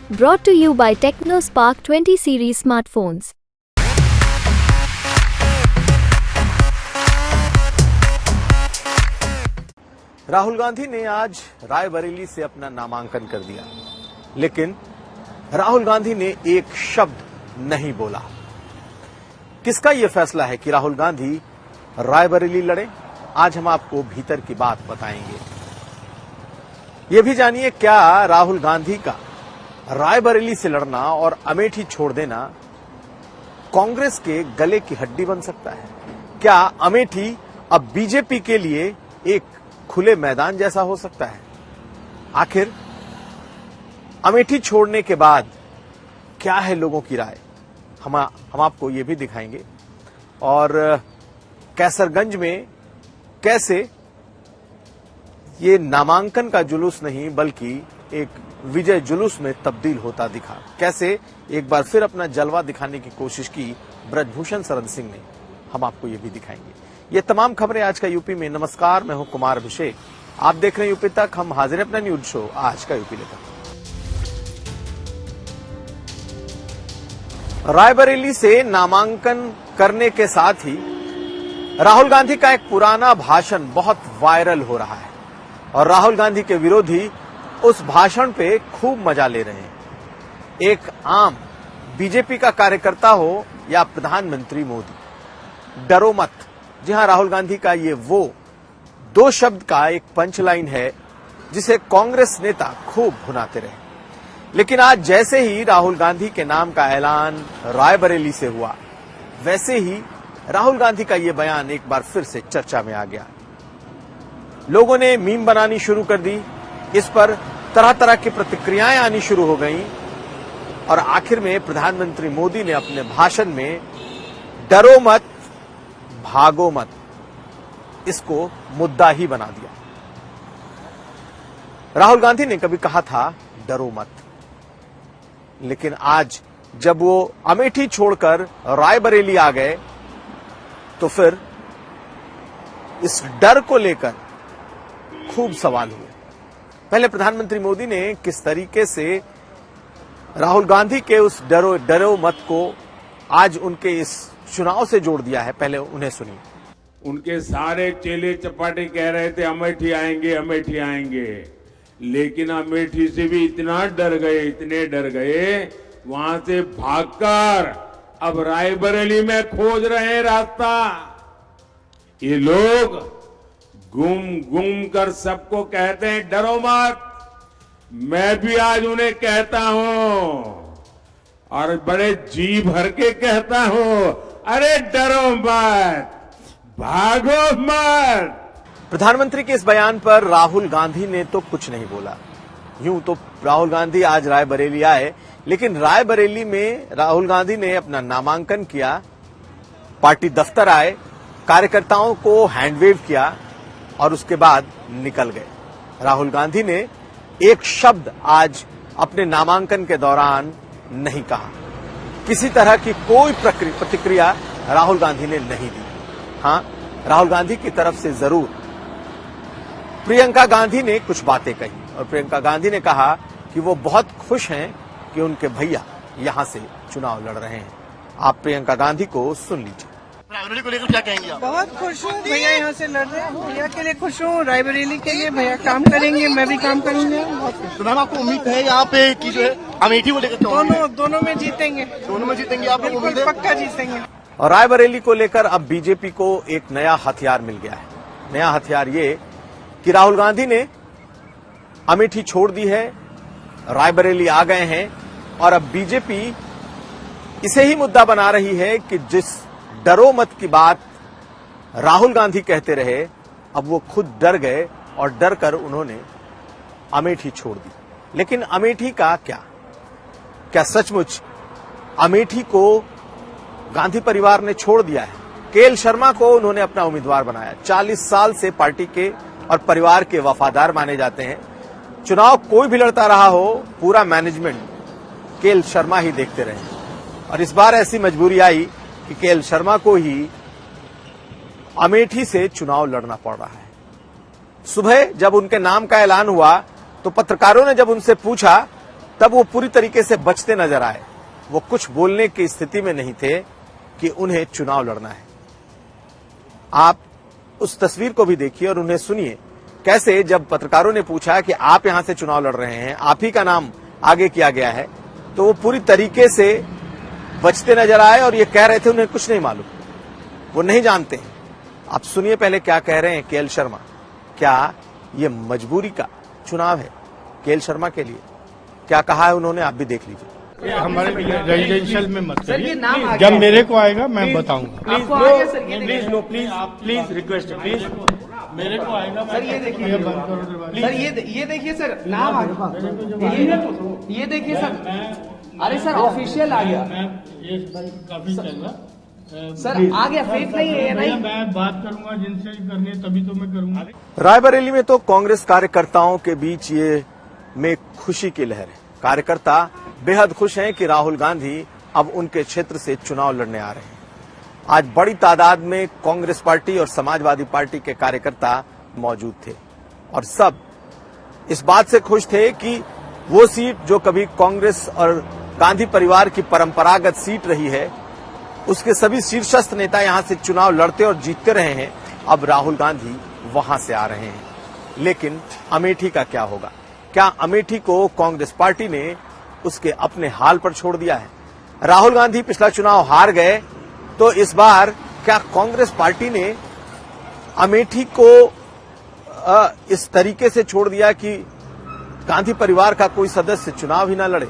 Brought to you by TechnoSpark 20 series smartphones. Rahul Gandhi ने आज रायबरेली से अपना नामांकन कर दिया, लेकिन राहुल गांधी ने एक शब्द नहीं बोला। किसका यह फैसला है कि राहुल गांधी रायबरेली लड़े? आज हम आपको भीतर की बात बताएंगे। यह भी जानिए, क्या राहुल गांधी का रायबरेली से लड़ना और अमेठी छोड़ देना कांग्रेस के गले की हड्डी बन सकता है? क्या अमेठी अब बीजेपी के लिए एक खुले मैदान जैसा हो सकता है? आखिर अमेठी छोड़ने के बाद क्या है लोगों की राय? हम आपको ये भी दिखाएंगे। और कैसरगंज में कैसे ये नामांकन का जुलूस नहीं बल्कि एक विजय जुलूस में तब्दील होता दिखा, कैसे एक बार फिर अपना जलवा दिखाने की कोशिश की ब्रजभूषण शरण सिंह ने, हम आपको ये भी दिखाएंगे। ये तमाम खबरें आज का यूपी में। नमस्कार, मैं हूं कुमार अभिषेक, आप देख रहे हैं यूपी तक। हम हाजिर हैं अपना न्यूज शो आज का यूपी लेकर। रायबरेली से नामांकन करने के साथ ही राहुल गांधी का एक पुराना भाषण बहुत वायरल हो रहा है और राहुल गांधी के विरोधी उस भाषण पे खूब मजा ले रहे हैं। एक आम बीजेपी का कार्यकर्ता हो या प्रधानमंत्री मोदी, डरो मत। जी हां, राहुल गांधी का ये वो दो शब्द का एक पंचलाइन है जिसे कांग्रेस नेता खूब भुनाते रहे। लेकिन आज जैसे ही राहुल गांधी के नाम का ऐलान रायबरेली से हुआ, वैसे ही राहुल गांधी का ये बयान एक बार फिर से चर्चा में आ गया। लोगों ने मीम बनानी शुरू कर दी, इस पर तरह तरह की प्रतिक्रियाएं आनी शुरू हो गईं और आखिर में प्रधानमंत्री मोदी ने अपने भाषण में डरो मत, भागो मत, इसको मुद्दा ही बना दिया। राहुल गांधी ने कभी कहा था डरो मत, लेकिन आज जब वो अमेठी छोड़कर रायबरेली आ गए तो फिर इस डर को लेकर खूब सवाल हुए। पहले प्रधानमंत्री मोदी ने किस तरीके से राहुल गांधी के उस डरो मत को आज उनके इस चुनाव से जोड़ दिया है, पहले उन्हें सुनिए। उनके सारे चेले चपाटे कह रहे थे अमेठी आएंगे, अमेठी आएंगे, लेकिन अमेठी से भी इतना डर गए, इतने डर गए, वहां से भागकर अब रायबरेली में खोज रहे हैं रास्ता। ये लोग घूम घूम कर सबको कहते हैं डरो मत। मैं भी आज उन्हें कहता हूं और बड़े जी भर के कहता हूं, अरे डरो मत, भागो मत। प्रधानमंत्री के इस बयान पर राहुल गांधी ने तो कुछ नहीं बोला। यूं तो राहुल गांधी आज रायबरेली आए, लेकिन रायबरेली में राहुल गांधी ने अपना नामांकन किया, पार्टी दफ्तर आए, कार्यकर्ताओं को हैंडवेव किया और उसके बाद निकल गए। राहुल गांधी ने एक शब्द आज अपने नामांकन के दौरान नहीं कहा। किसी तरह की कोई प्रतिक्रिया राहुल गांधी ने नहीं दी। हां, राहुल गांधी की तरफ से जरूर प्रियंका गांधी ने कुछ बातें कही और प्रियंका गांधी ने कहा कि वो बहुत खुश हैं कि उनके भैया यहां से चुनाव लड़ रहे हैं। आप प्रियंका गांधी को सुन लीजिए। रायबरेली को लेकर क्या कहेंगे आप? बहुत खुश हूँ, भैया यहाँ से लड़ रहे हैं, भैया के लिए खुश हूँ, रायबरेली के लिए भैया काम करेंगे, मैं भी काम करूंगा। तो मैम, आपको उम्मीद है यहाँ पे कि जो है अमेठी को लेकर दोनों में जीतेंगे, दोनों में जीतेंगे? आप लोग उम्मीद है? पक्का जीतेंगे। और रायबरेली को लेकर अब बीजेपी को एक नया हथियार मिल गया है। नया हथियार ये कि राहुल गांधी ने अमेठी छोड़ दी है, रायबरेली आ गए हैं और अब बीजेपी इसे ही मुद्दा बना रही है कि जिस डरो मत की बात राहुल गांधी कहते रहे, अब वो खुद डर गए और डर कर उन्होंने अमेठी छोड़ दी। लेकिन अमेठी का क्या सचमुच अमेठी को गांधी परिवार ने छोड़ दिया है? केएल शर्मा को उन्होंने अपना उम्मीदवार बनाया। 40 साल से पार्टी के और परिवार के वफादार माने जाते हैं। चुनाव कोई भी लड़ता रहा हो, पूरा मैनेजमेंट केएल शर्मा ही देखते रहे और इस बार ऐसी मजबूरी आई कि केएल शर्मा को ही अमेठी से चुनाव लड़ना पड़ रहा है। सुबह जब उनके नाम का ऐलान हुआ तो पत्रकारों ने जब उनसे पूछा तब वो पूरी तरीके से बचते नजर आए। वो कुछ बोलने की स्थिति में नहीं थे कि उन्हें चुनाव लड़ना है। आप उस तस्वीर को भी देखिए और उन्हें सुनिए, कैसे जब पत्रकारों ने पूछा कि आप यहां से चुनाव लड़ रहे हैं, आप ही का नाम आगे किया गया है, तो वो पूरी तरीके से बचते नजर आए और ये कह रहे थे उन्हें कुछ नहीं मालूम, वो नहीं जानते हैं। आप सुनिए पहले क्या कह रहे हैं केएल शर्मा। क्या ये मजबूरी का चुनाव है केएल शर्मा के लिए? क्या कहा है उन्होंने, आप भी देख लीजिए। हमारे रेजिडेंशियल में मत करिए, जब मेरे को आएगा मैं बताऊंगा। प्लीज रिक्वेस्ट प्लीज मेरे को आएगा सर, ये देखिए सर, ये देखिए सर, नाम आ गया, ये देखिए सर, अरे सर ऑफिशियल आ गया, ये काफी चल रहा सर आ गया, फेक नहीं है, नहीं मैं बात करूंगा जिनसे करनी है तभी तो मैं करूंगा। रायबरेली में तो कांग्रेस कार्यकर्ताओं के बीच ये में खुशी की लहर है। कार्यकर्ता बेहद खुश हैं कि राहुल गांधी अब उनके क्षेत्र से चुनाव लड़ने आ रहे हैं। आज बड़ी तादाद में कांग्रेस पार्टी और समाजवादी पार्टी के कार्यकर्ता मौजूद थे और सब इस बात से खुश थे कि वो सीट जो कभी कांग्रेस और गांधी परिवार की परंपरागत सीट रही है, उसके सभी शीर्षस्थ नेता यहां से चुनाव लड़ते और जीतते रहे हैं। अब राहुल गांधी वहां से आ रहे हैं। लेकिन अमेठी का क्या होगा? क्या अमेठी को कांग्रेस पार्टी ने उसके अपने हाल पर छोड़ दिया है? राहुल गांधी पिछला चुनाव हार गए, तो इस बार क्या कांग्रेस पार्टी ने अमेठी को इस तरीके से छोड़ दिया कि गांधी परिवार का कोई सदस्य चुनाव ही ना लड़े?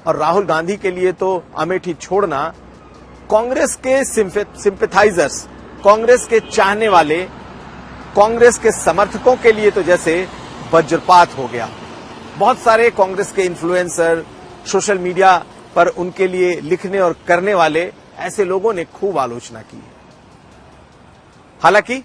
और राहुल गांधी के लिए तो अमेठी छोड़ना कांग्रेस के सिंपैथाइजर्स, कांग्रेस के चाहने वाले, कांग्रेस के समर्थकों के लिए तो जैसे वज्रपात हो गया। बहुत सारे कांग्रेस के इन्फ्लुएंसर, सोशल मीडिया पर उनके लिए लिखने और करने वाले ऐसे लोगों ने खूब आलोचना की है। हालांकि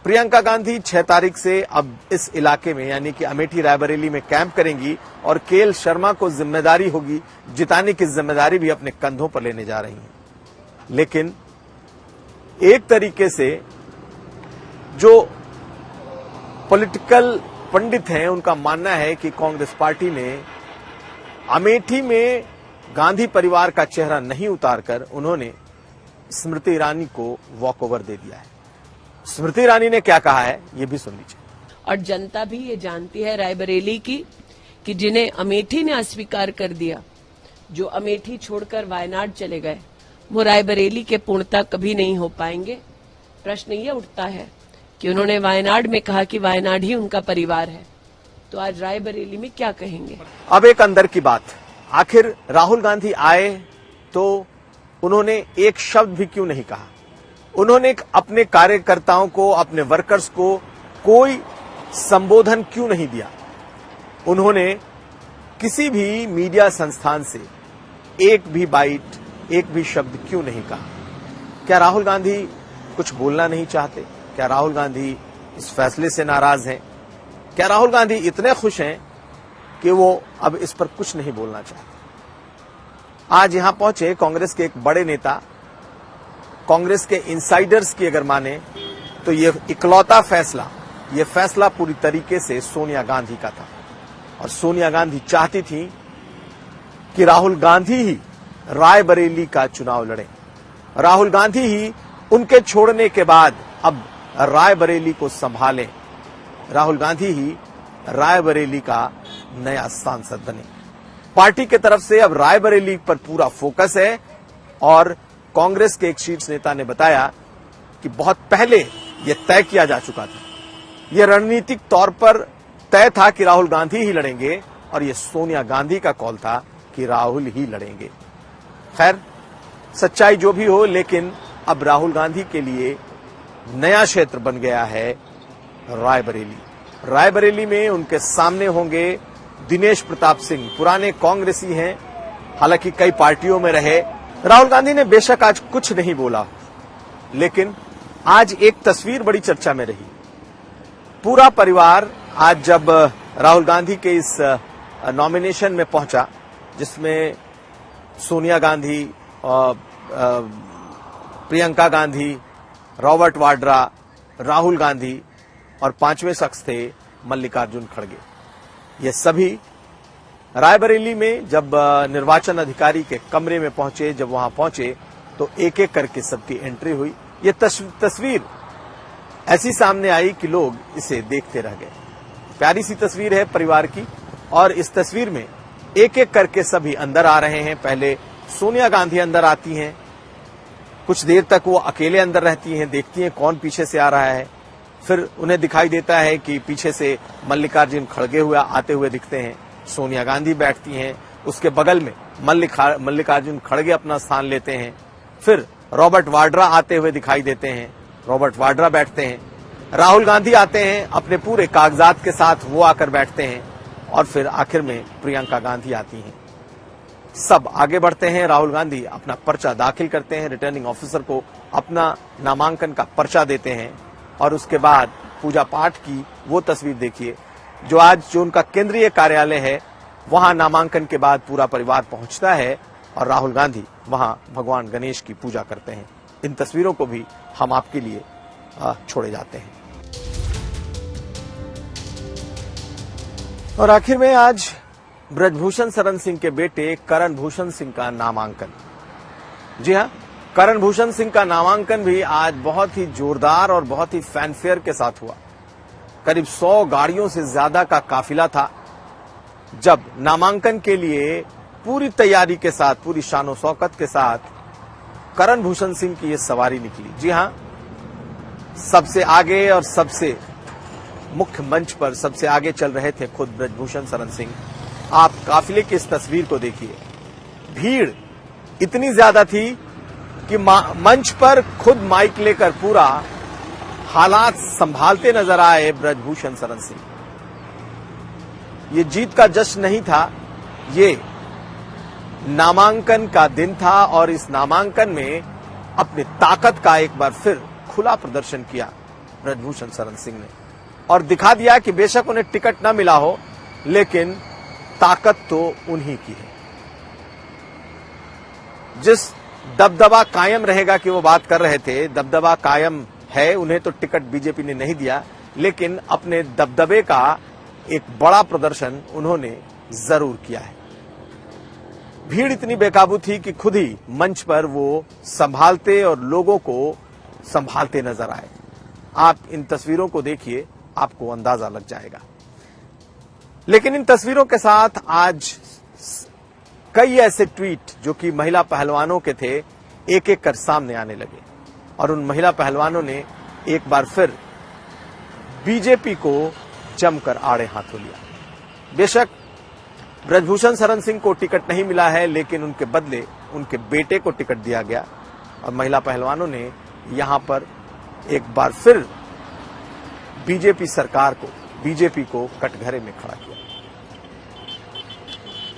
प्रियंका गांधी 6 तारीख से अब इस इलाके में यानी कि अमेठी रायबरेली में कैंप करेंगी और केएल शर्मा को जिम्मेदारी होगी, जिताने की जिम्मेदारी भी अपने कंधों पर लेने जा रही हैं। लेकिन एक तरीके से जो पॉलिटिकल पंडित हैं उनका मानना है कि कांग्रेस पार्टी ने अमेठी में गांधी परिवार का चेहरा नहीं उतारकर उन्होंने स्मृति ईरानी को वॉकओवर दे दिया है। स्मृति ईरानी ने क्या कहा है ये भी सुन लीजिए। और जनता भी ये जानती है रायबरेली की कि जिन्हें अमेठी ने अस्वीकार कर दिया, जो अमेठी छोड़कर वायनाड चले गए, वो रायबरेली के पूर्णता कभी नहीं हो पाएंगे। प्रश्न ये उठता है कि उन्होंने वायनाड में कहा कि वायनाड ही उनका परिवार है, तो आज रायबरेली में क्या कहेंगे? अब एक अंदर की बात, आखिर राहुल गांधी आए तो उन्होंने एक शब्द भी क्यों नहीं कहा? उन्होंने अपने कार्यकर्ताओं को, अपने वर्कर्स को कोई संबोधन क्यों नहीं दिया? उन्होंने किसी भी मीडिया संस्थान से एक भी बाइट, एक भी शब्द क्यों नहीं कहा? क्या राहुल गांधी कुछ बोलना नहीं चाहते? क्या राहुल गांधी इस फैसले से नाराज हैं? क्या राहुल गांधी इतने खुश हैं कि वो अब इस पर कुछ नहीं बोलना चाहते? आज यहां पहुंचे कांग्रेस के एक बड़े नेता, कांग्रेस के इनसाइडर्स की अगर माने तो ये इकलौता फैसला, ये फैसला पूरी तरीके से सोनिया गांधी का था और सोनिया गांधी चाहती थी कि राहुल गांधी ही रायबरेली का चुनाव लड़े। राहुल गांधी ही उनके छोड़ने के बाद अब रायबरेली को संभालें। राहुल गांधी ही रायबरेली का नया सांसद बने। पार्टी की तरफ से अब रायबरेली पर पूरा फोकस है और कांग्रेस के एक शीर्ष नेता ने बताया कि बहुत पहले यह तय किया जा चुका था, यह रणनीतिक तौर पर तय था कि राहुल गांधी ही लड़ेंगे और यह सोनिया गांधी का कॉल था कि राहुल ही लड़ेंगे। खैर, सच्चाई जो भी हो, लेकिन अब राहुल गांधी के लिए नया क्षेत्र बन गया है रायबरेली। रायबरेली में उनके सामने होंगे दिनेश प्रताप सिंह, पुराने कांग्रेसी हैं, हालांकि कई पार्टियों में रहे। राहुल गांधी ने बेशक आज कुछ नहीं बोला, लेकिन आज एक तस्वीर बड़ी चर्चा में रही। पूरा परिवार आज जब राहुल गांधी के इस नॉमिनेशन में पहुंचा, जिसमें सोनिया गांधी, प्रियंका गांधी, रॉबर्ट वाड्रा, राहुल गांधी और 5वें शख्स थे मल्लिकार्जुन खड़गे। ये सभी रायबरेली में जब निर्वाचन अधिकारी के कमरे में पहुंचे, जब वहां पहुंचे तो एक एक करके सबकी एंट्री हुई। ये तस्वीर ऐसी सामने आई कि लोग इसे देखते रह गए। प्यारी सी तस्वीर है परिवार की, और इस तस्वीर में एक एक करके सभी अंदर आ रहे हैं। पहले सोनिया गांधी अंदर आती हैं, कुछ देर तक वो अकेले अंदर रहती हैं, देखती हैं कौन पीछे से आ रहा है। फिर उन्हें दिखाई देता है कि पीछे से मल्लिकार्जुन खड़गे हुए आते हुए दिखते हैं। सोनिया गांधी बैठती हैं, उसके बगल में मल्लिकार्जुन खड़गे अपना स्थान लेते हैं। फिर रॉबर्ट वाड्रा आते हुए दिखाई देते हैं, रॉबर्ट वाड्रा बैठते हैं। राहुल गांधी आते हैं अपने पूरे कागजात के साथ, वो आकर बैठते हैं। और फिर आखिर में प्रियंका गांधी आती हैं। सब आगे बढ़ते हैं। राहुल गांधी अपना पर्चा दाखिल करते हैं, रिटर्निंग ऑफिसर को अपना नामांकन का पर्चा देते हैं। और उसके बाद पूजा पाठ की वो तस्वीर देखिए, जो उनका केंद्रीय कार्यालय है, वहां नामांकन के बाद पूरा परिवार पहुंचता है और राहुल गांधी वहां भगवान गणेश की पूजा करते हैं। इन तस्वीरों को भी हम आपके लिए छोड़े जाते हैं। और आखिर में आज ब्रजभूषण शरण सिंह के बेटे करण भूषण सिंह का नामांकन। जी हां, करण भूषण सिंह का नामांकन भी आज बहुत ही जोरदार और बहुत ही फैनफेयर के साथ हुआ। करीब 100 गाड़ियों से ज्यादा का काफिला था। जब नामांकन के लिए पूरी तैयारी के साथ, पूरी शानो शौकत के साथ करण भूषण सिंह की ये सवारी निकली। जी हां, सबसे आगे और सबसे मुख्य मंच पर सबसे आगे चल रहे थे खुद ब्रजभूषण शरण सिंह। आप काफिले की इस तस्वीर को देखिए, भीड़ इतनी ज्यादा थी कि मंच पर खुद माइक लेकर पूरा हालात संभालते नजर आए ब्रजभूषण शरण सिंह। ये जीत का जश्न नहीं था, ये नामांकन का दिन था। और इस नामांकन में अपनी ताकत का एक बार फिर खुला प्रदर्शन किया ब्रजभूषण शरण सिंह ने, और दिखा दिया कि बेशक उन्हें टिकट न मिला हो, लेकिन ताकत तो उन्हीं की है। जिस दबदबा कायम रहेगा कि वो बात कर रहे थे, दबदबा कायम है। उन्हें तो टिकट बीजेपी ने नहीं दिया, लेकिन अपने दबदबे का एक बड़ा प्रदर्शन उन्होंने जरूर किया है। भीड़ इतनी बेकाबू थी कि खुद ही मंच पर वो संभालते और लोगों को संभालते नजर आए। आप इन तस्वीरों को देखिए, आपको अंदाजा लग जाएगा। लेकिन इन तस्वीरों के साथ आज कई ऐसे ट्वीट जो कि महिला पहलवानों के थे, एक एक कर सामने आने लगे। और उन महिला पहलवानों ने एक बार फिर बीजेपी को जमकर आड़े हाथों लिया। बेशक ब्रजभूषण शरण सिंह को टिकट नहीं मिला है, लेकिन उनके बदले उनके बेटे को टिकट दिया गया। और महिला पहलवानों ने यहां पर एक बार फिर बीजेपी सरकार को, बीजेपी को कटघरे में खड़ा किया।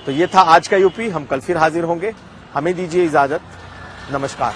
तो ये था आज का यूपी। हम कल फिर हाजिर होंगे। हमें दीजिए इजाजत। नमस्कार।